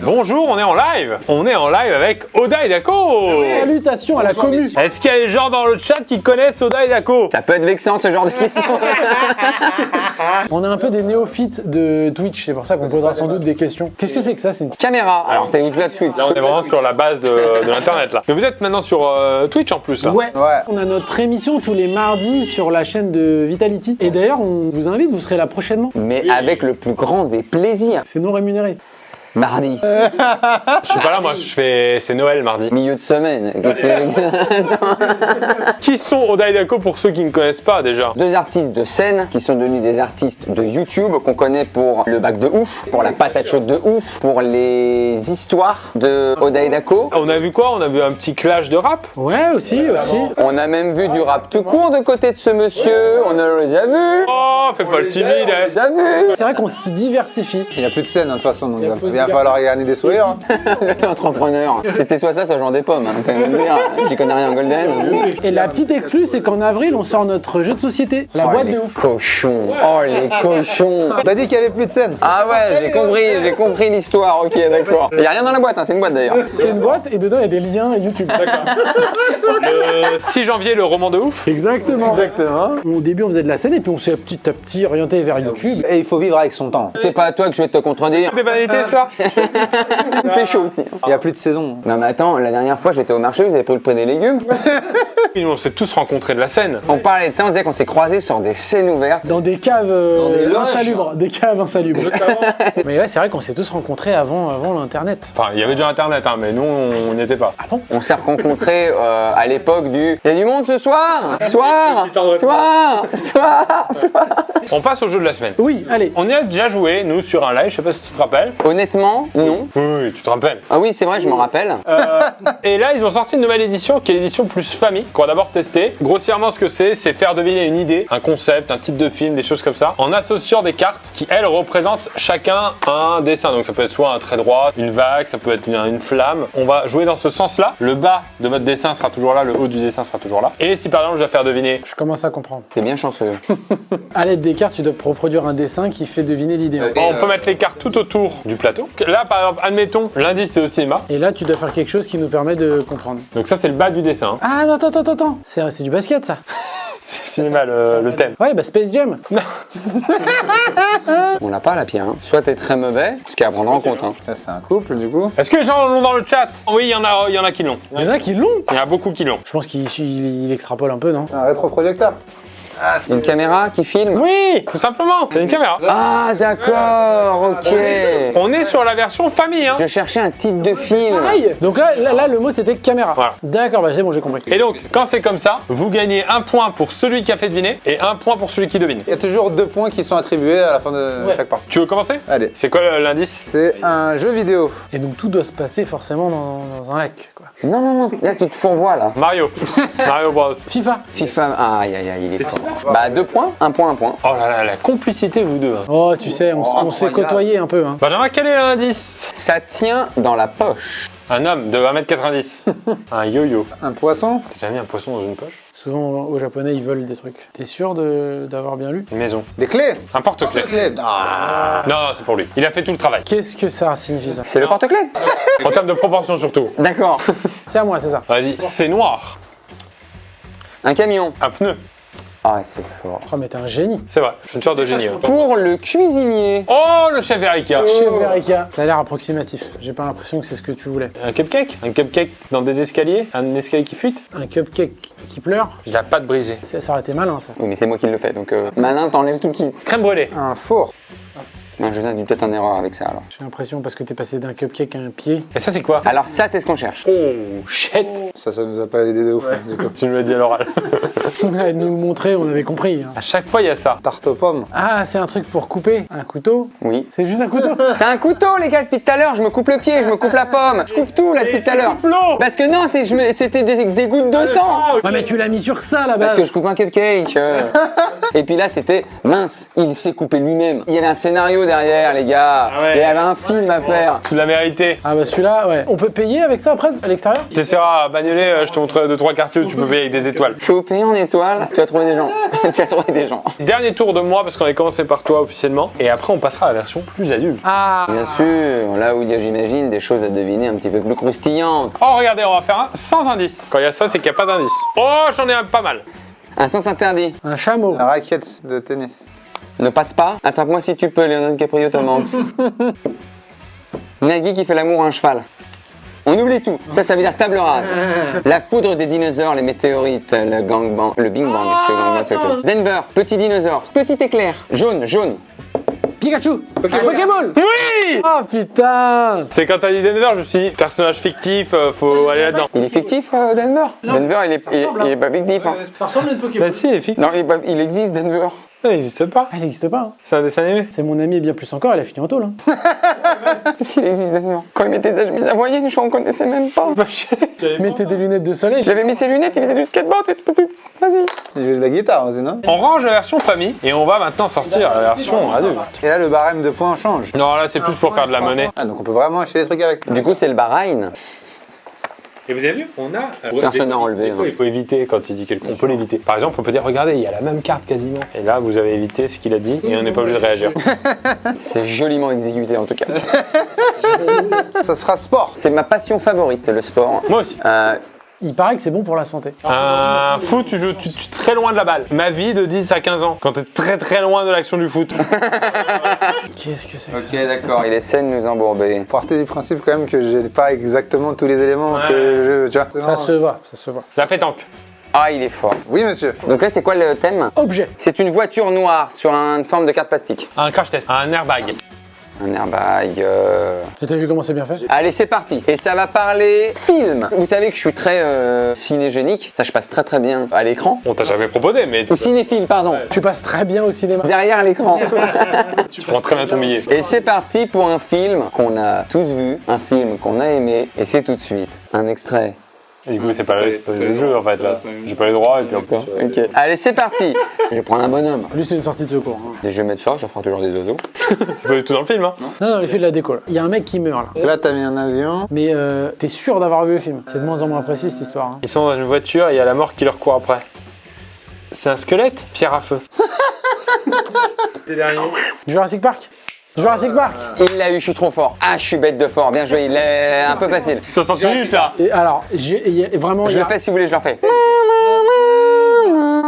Bonjour, on est en live. On est en live avec Oda et Dako. Salutations à la commu. Est-ce qu'il y a des gens dans le chat qui connaissent Oda et Dako? Ça peut être vexant ce genre de questions. On a un peu des néophytes de Twitch, c'est pour ça qu'on posera sans doute des questions. Qu'est-ce que c'est que ça? C'est une Caméra, alors c'est une cloud Twitch. Là, on est vraiment sur la base de l'internet là. Mais vous êtes maintenant sur Twitch en plus là. Ouais. On a notre émission tous les mardis sur la chaîne de Vitality. Et d'ailleurs, on vous invite, vous serez là prochainement. Mais avec le plus grand des plaisirs. C'est non rémunéré. Mardi, Je suis pas là, moi. C'est Noël mardi. milieu de semaine. Qui sont Oda et Dako pour ceux qui ne connaissent pas déjà? Deux artistes de scène qui sont devenus des artistes de YouTube qu'on connaît pour le bac de ouf, pour la patate chaude de ouf, pour les histoires de Oda et Dako. On a vu quoi? On a vu un petit clash de rap. Ouais, aussi. On a même vu du rap tout court de côté de ce monsieur. On a déjà vu. Oh, fais pas le timide. On Hein. les a vus. C'est vrai qu'on se diversifie. Il n'y a plus de scène de toute façon, donc Il il va falloir gagner des sourires. L'entrepreneur. C'était soit ça, soit genre des pommes. Hein, quand même dire. J'y connais rien en Golden. Et la petite exclue, c'est qu'en avril, on sort notre jeu de société, la boîte les de ouf. cochons. Oh les cochons. T'as dit qu'il n'y avait plus de scène. Ah ouais, j'ai compris l'histoire. Ok, d'accord. Il y a rien dans la boîte, hein, c'est une boîte d'ailleurs. C'est une boîte et dedans, il y a des liens YouTube. Le 6 janvier, le roman de ouf. Exactement. Exactement. Au début, on faisait de la scène et puis on s'est petit à petit orienté vers YouTube. Et il faut vivre avec son temps. C'est pas à toi que je vais te contredire. Des banalités, ça. Il fait chaud aussi. Il n'y a plus de saison. Non mais attends, la dernière fois j'étais au marché, vous avez pris le prix des légumes. Nous, on s'est tous rencontrés de la scène. On parlait de ça, on disait qu'on s'est croisés sur des scènes ouvertes. Dans des caves des loges. insalubres. Des caves insalubres. Mais ouais, c'est vrai qu'on s'est tous rencontrés avant l'internet. Enfin, il y avait déjà internet, hein, mais nous, on n'y était pas. Ah bon? On s'est rencontrés à l'époque du « Il y a du monde ce soir Soir Petit temps de Soir Soir Soir !» On passe au jeu de la semaine. Oui, allez. On y a déjà joué, nous, sur un live, je sais pas si tu te rappelles. Honnêtement, non. Oui, tu te rappelles. Ah oui, c'est vrai, je m'en rappelle. Et là, ils ont sorti une nouvelle édition qui est l'édition plus famille, qu'on va d'abord tester. Grossièrement, ce que c'est faire deviner une idée, un concept, un titre de film, des choses comme ça, en associant des cartes qui, elles, représentent chacun un dessin. Donc ça peut être soit un trait droit, une vague, ça peut être une flamme. On va jouer dans ce sens-là. Le bas de votre dessin sera toujours là, le haut du dessin sera toujours là. Et si par exemple, je dois faire deviner... Je commence à comprendre. T'es bien chanceux. À l'aide des cartes, tu dois reproduire un dessin qui fait deviner l'idée. On peut mettre les cartes tout autour du plateau. Là, par exemple, admettons, l'indice, c'est au cinéma. Et là, tu dois faire quelque chose qui nous permet de comprendre. Donc ça, c'est le bas du dessin. Ah, non, attends. C'est du basket, ça. C'est cinéma, le thème. Ouais, bah Space Jam. On l'a pas la pierre. Hein. Soit t'es très mauvais, ce qu'il y a à prendre en compte. Hein. Ça, c'est un couple du coup. Est-ce que les gens l'ont dans le chat? Oui, il y en a qui l'ont. Il y en a qui l'ont. Il y en a beaucoup qui l'ont. Je pense qu'il extrapole un peu, non? Un rétroprojecteur. Une caméra qui filme. Oui, tout simplement. C'est une caméra. Ah d'accord, ok. On est sur la version famille, hein. Je cherchais un titre de film. Aïe. Donc là, le mot, c'était caméra. Voilà. D'accord, bah c'est bon, j'ai compris. Et donc, quand c'est comme ça, vous gagnez un point pour celui qui a fait deviner et un point pour celui qui devine. Il y a toujours 2 points qui sont attribués à la fin de Ouais. chaque partie. Tu veux commencer? Allez. C'est quoi l'indice? C'est un jeu vidéo. Et donc, tout doit se passer forcément dans un lac, quoi. Non, là tu te fourvoies là. Mario. Mario Bros. FIFA. FIFA, aïe, il est fort. Bah 2 points, 1 point, 1 point. Oh là là, la complicité, vous deux. Hein. Oh, tu sais, on s'est incroyable. côtoyé un peu, hein. Benjamin, quel est l'indice? Ça tient dans la poche. Un homme de 1m90. Un yo-yo. Un poisson. T'as déjà mis un poisson dans une poche? Souvent, aux Japonais, ils veulent des trucs. T'es sûr d'avoir bien lu? Une maison. Des clés. Un porte-clés. Clés. Ah. Non, c'est pour lui. Il a fait tout le travail. Qu'est-ce que ça signifie, ça? C'est le porte-clés. En termes de proportion surtout. D'accord. C'est à moi, c'est ça. Vas-y, c'est noir. Un camion. Un pneu. Ah c'est fort. Oh, mais t'es un génie. C'est vrai, je suis une sorte de génie. Ouais. Pour le cuisinier. Oh, le chef Erika. Chef Verica. Ça a l'air approximatif. J'ai pas l'impression que c'est ce que tu voulais. Un cupcake? Un cupcake dans des escaliers? Un escalier qui fuite? Un cupcake qui pleure. Il a pas de brisé. Ça aurait été malin, ça. Oui mais c'est moi qui le fais donc malin t'enlèves tout de suite. Crème brûlée. Un four. Non, je dis peut-être en erreur avec ça alors. J'ai l'impression parce que t'es passé d'un cupcake à un pied. Et ça, c'est quoi? Alors ça c'est ce qu'on cherche. Oh, shit. Ça nous a pas aidé de ouf. hein, du coup. Tu me l'as dit à l'oral. Ouais, nous le montrer, on avait compris, hein. À chaque fois, il y a ça. Tarte aux pommes. Ah, c'est un truc pour couper. Un couteau? Oui. C'est juste un couteau? C'est un couteau les gars depuis tout à l'heure, je me coupe le pied, je me coupe la pomme, je coupe tout là depuis tout à l'heure. Parce que non, c'était des gouttes de sang. Ouais, mais tu l'as mis sur ça, là-bas. Parce que je coupe un cupcake. Et puis là c'était mince, il s'est coupé lui-même. Il y avait un scénario derrière, les gars. Ah ouais. Il y avait un film à faire. Tu l'as mérité. Ah bah celui-là, ouais. On peut payer avec ça après, à l'extérieur? Tu essaieras à bagnoler, je te montre 2-3 quartiers où tu peux payer avec des étoiles. Je vais payer en étoile. Tu as trouvé des gens. Tu as trouvé des gens. Dernier tour de moi parce qu'on a commencé par toi officiellement. Et après on passera à la version plus adulte. Ah. Bien sûr, là où il y a, j'imagine, des choses à deviner un petit peu plus croustillantes. Oh regardez, on va faire un sans indice. Quand il y a ça, c'est qu'il n'y a pas d'indice. Oh, j'en ai un pas mal. Un sens interdit. Un chameau. La raquette de tennis. Ne passe pas. Attrape-moi si tu peux, Leonardo DiCaprio, Tom Hanks. Nagui qui fait l'amour à un cheval. On oublie tout. Ça veut dire table rase. La foudre des dinosaures, les météorites, le gangbang, le Bing Bang. Parce que gangbang, c'est autre chose. Denver, petit dinosaure, petit éclair, jaune, jaune. Pikachu. Pokéball. Oui. Ah putain. C'est quand t'as dit Denver, je me suis dit, personnage fictif, faut aller là-dedans. Il est fictif, Denver? Denver, il est pas fictif. Hein. Ça ressemble à une Pokéball. Bah si, il est fictif. Non, il existe, Denver. Ça n'existe pas. Elle n'existe pas. Hein. C'est un dessin animé. C'est mon ami et bien plus encore, elle a fini en tôle. Hein. S'il existe, Denver. Quand il mettait sa chemise à voyer, je ne connaissais même pas. Mettez des lunettes de soleil. J'avais mis ses lunettes, il faisait du skateboard. Vas-y. Il joue de la guitare aussi, non? On range la version famille et on va maintenant sortir la version adulte. Et là, le barème de points change. Non, là c'est plus pour faire de la monnaie. Ah, donc on peut vraiment acheter des trucs avec. Du coup, c'est le Bahreïn. Et vous avez vu, on a. Personne n'a enlevé. Des fois, il faut éviter quand il dit quelque chose. On peut l'éviter. Par exemple, on peut dire regardez, il y a la même carte quasiment. Et là, vous avez évité ce qu'il a dit et on n'est pas obligé de réagir. C'est joliment exécuté en tout cas. Ça sera sport. C'est ma passion favorite, le sport. Moi aussi. Il paraît que c'est bon pour la santé. Un foot, tu joues très loin de la balle. Ma vie de 10 à 15 ans, quand t'es très très loin de l'action du foot. Qu'est-ce que c'est que ça? Ok, d'accord, il essaie de nous embourber. Partez du principe quand même que j'ai pas exactement tous les éléments Ouais. que je. Tu vois. Ça se voit, ça se voit. La pétanque. Ah, il est fort. Oui, monsieur. Donc là, c'est quoi le thème? Objet. C'est une voiture noire sur une forme de carte plastique. Un crash test. Un airbag. Un airbag. T'as vu comment c'est bien fait? Allez, c'est parti. Et ça va parler film. Vous savez que je suis très cinégénique. Ça, je passe très très bien à l'écran. On t'a jamais proposé, mais Ou cinéphile, pardon. Tu passes très bien au cinéma. Derrière l'écran. tu prends très bien ton billet. Et c'est parti pour un film qu'on a tous vu, un film qu'on a aimé, et c'est tout de suite un extrait. Et du coup, c'est pas le jeu en fait là. J'ai pas les droits et puis en plus. Ok. Allez, c'est parti. Je vais prendre un bonhomme. Lui, c'est une sortie de secours. Hein. Et je vais mettre ça fera toujours des oiseaux. C'est pas du tout dans le film, hein. Non, non, il fait de la déco là. Il y a un mec qui meurt là. Là, t'as mis un avion. Mais t'es sûr d'avoir vu le film? C'est de moins en moins précis cette histoire. Hein. Ils sont dans une voiture et il y a la mort qui leur court après. C'est un squelette? Pierre à feu. Les derniers. Jurassic Park. Jurassic Park. Il l'a eu, je suis trop fort. Ah, je suis bête de fort. Bien joué, il est un peu facile. 60 minutes là. Et alors, vraiment. Je le fais si vous voulez, je le refais.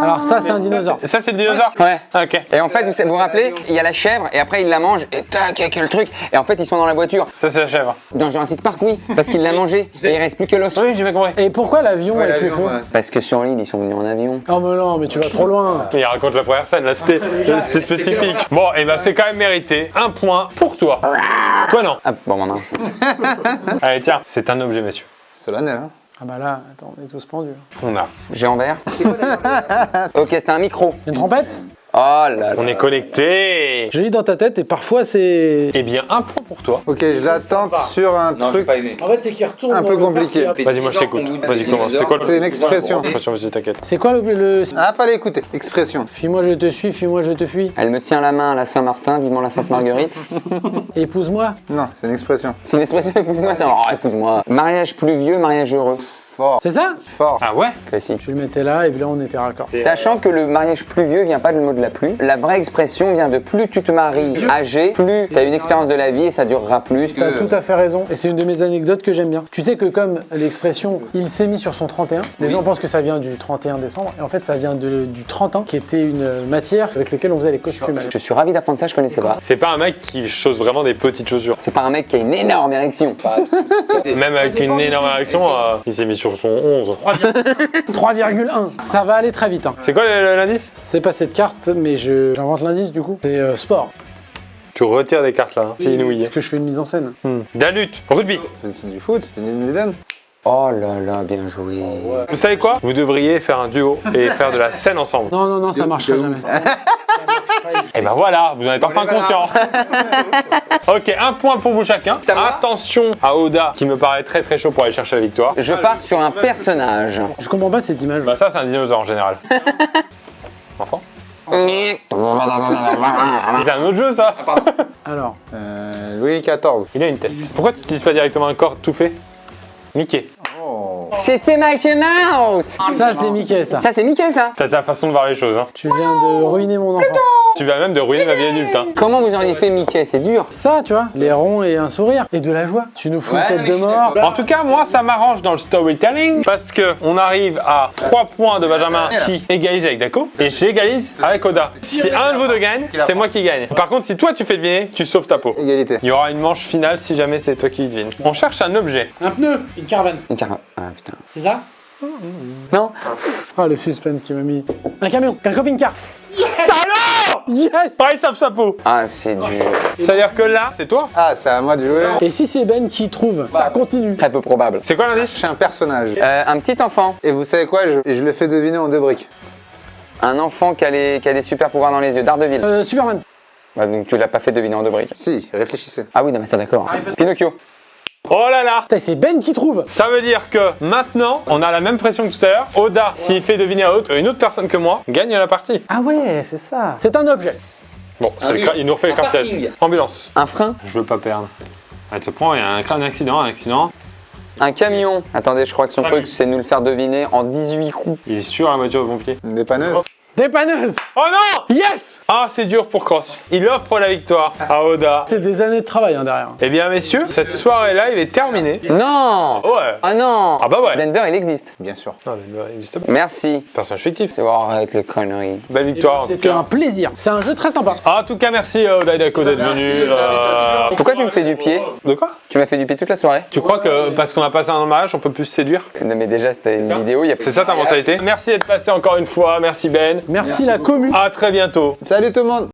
Alors ça, c'est un dinosaure. Ça, c'est le dinosaure? Ouais. Ok. Et en fait, vous vous rappelez, il y a la chèvre et après il la mange et tac, il y a le truc. Et en fait, ils sont dans la voiture. Ça, c'est la chèvre. Dans Jurassic Park, oui, parce qu'il l'a mangé et il reste plus que l'os. Oui, j'ai bien compris. Et pourquoi l'avion Ouais, avec le l'avion, feu? ouais. Parce que sur l'île, ils sont venus en avion. Oh mais non, mais tu vas trop loin. Il raconte la première scène, là, c'était spécifique. Bon, et ben c'est quand même mérité. Un point pour toi. Toi, non. Ah, bon, mince. Allez, tiens, c'est un objet, messieurs. Solennel, hein. Ah bah là, attends, on est tous pendus. On a. J'ai en vert. Ok, c'est un micro. Une trompette? Oh là là. On est connecté. Je lis dans ta tête et parfois c'est... Eh bien, un point pour toi. Ok, je l'attends sur un truc. En fait, c'est qu'il retourne. Un peu compliqué. Vas-y, moi je t'écoute. Vas-y, commence. C'est quoi le C'est une expression. expression? Vas-y, t'inquiète. C'est quoi le... Ah, fallait écouter. Expression. Fuis-moi, je te suis, fuis-moi, je te fuis. Elle me tient la main à la Saint-Martin, vivement la Sainte-Marguerite. Épouse-moi. Non, c'est une expression. C'est une expression, épouse-moi, c'est oh, épouse-moi. Mariage pluvieux, mariage heureux. Fort. C'est ça? Fort. Ah ouais? Classique. Je le mettais là et puis là on était raccord. Sachant que le mariage pluvieux vient pas du mot de la pluie, la vraie expression vient de plus tu te maries âgé, plus tu as une expérience de la vie et ça durera plus. T'as tout à fait raison et c'est une de mes anecdotes que j'aime bien. Tu sais que comme l'expression il s'est mis sur son 31, les gens pensent que ça vient du 31 décembre et en fait ça vient du 30 ans qui était une matière avec laquelle on faisait les costumes. Je suis ravi d'apprendre ça, je connaissais pas. C'est pas un mec qui chausse vraiment des petites chaussures. C'est pas un mec qui a une énorme érection. Même avec une énorme érection, il s'est mis sur son 11. 3,1. Ça va aller très vite. Hein. C'est quoi l'indice? C'est pas cette carte mais j'invente l'indice du coup. C'est sport. Tu retires des cartes là, hein. C'est inouï. Que je fais une mise en scène. De la lutte, rugby. C'est du foot. C'est une Zidane. Oh là là, bien joué. Vous savez quoi? Vous devriez faire un duo et faire de la scène ensemble. Non, non, non, ça marchera jamais. Et ben voilà, vous en êtes enfin conscient. Ok, un point pour vous chacun. Ça va Attention à Oda qui me paraît très très chaud pour aller chercher la victoire. Je pars sur un personnage. Je comprends pas cette image. Bah ça c'est un dinosaure en général. Enfant? C'est un autre jeu ça. Alors, Louis XIV. Il a une tête. Pourquoi tu n'utilises pas directement un corps tout fait? Mickey. Oh. C'était Mickey Mouse. ça c'est Mickey, ça. Ça, c'est Mickey, ça. C'est ta façon de voir les choses. Hein. Tu viens de ruiner mon enfance. Tu viens même de ruiner ma vie adulte. Hein. Comment vous auriez fait Mickey? C'est dur. Ça, tu vois, les ronds et un sourire. Et de la joie. Tu nous fous Ouais, une non, tête mais de je suis mort. En tout cas, moi, ça m'arrange dans le storytelling parce que on arrive à 3 points de Benjamin qui égalise avec Daco et j'égalise avec Oda. Si un de vous deux gagne, c'est moi qui gagne. Par contre, si toi tu fais deviner, tu sauves ta peau. Égalité. Il y aura une manche finale si jamais c'est toi qui devine. On cherche un objet. Un pneu, une caravane. Ah putain. C'est ça? Non. Oh, le suspense qui m'a mis. Un camion, un camping-car. Alors Yes! Pareil, ça sa peau. Ah, c'est dur. C'est-à-dire que là, c'est toi. Ah, c'est à moi de jouer. Et si c'est Ben qui trouve, ça continue. Très peu probable. C'est quoi l'indice? C'est un personnage. Un petit enfant. Et vous savez quoi, je le fais deviner en 2 briques. Un enfant qui a des super pouvoirs dans les yeux. Daredevil. Superman. Bah, donc tu l'as pas fait deviner en 2 briques. Si, réfléchissez. Ah oui, non mais ça d'accord. Pinocchio. Oh là là. Putain, c'est Ben qui trouve. Ça veut dire que maintenant, on a la même pression que tout à l'heure. Oda, s'il fait deviner à une autre personne que moi, gagne la partie. Ah ouais, c'est ça. C'est un objet. Bon, c'est il nous refait le craftage. Ambulance. Un frein. Je veux pas perdre. Elle se prend, il y a un accident. Un camion. Attendez, je crois que son truc c'est de nous le faire deviner en 18 coups. Il est sur la voiture de pompier. Une dépanneuse. Dépanneuse. Oh non! Yes! Ah, c'est dur pour Cross. Il offre la victoire à Oda. C'est des années de travail hein, derrière. Eh bien, messieurs, cette soirée live est terminée. Non. Ouais. Ah non. Ah bah ouais. Denver il existe. Bien sûr. Non, mais il n'existe pas. Merci. Personnage fictif. C'est voir arrête les conneries. Belle victoire. en tout C'était cas. un plaisir. C'est un jeu très sympa. En tout cas, merci à Oda et Dako d'être venus. Pourquoi tu me fais du pied? De quoi? Tu m'as fait du pied toute la soirée? Tu crois que parce qu'on a passé un mariage, on peut plus se séduire? Non mais déjà c'était une ça vidéo, il y a C'est ça ta mentalité? Merci d'être passé encore une fois. Merci Ben. Merci la commu. À très bientôt. Salut tout le monde.